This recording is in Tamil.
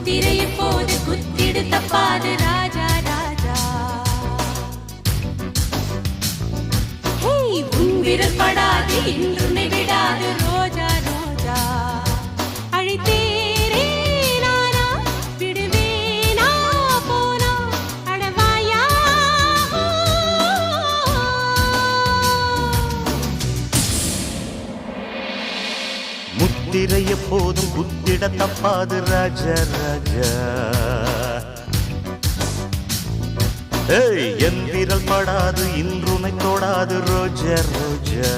முத்திரைய போது குத்திடு தப்பாது ராஜா ராஜா. உன் விரல் படாது இன்றுனை விடாது ரோஜா ரோஜா. அழைத்தேரே நானா விடுவேனா போனா அடவாயா. முத்திரைய போதும் குத்திட தப்பாது ராஜா ராஜா. என் விரல் படாது இன்றுனை தொடாது ரோஜா ரோஜா.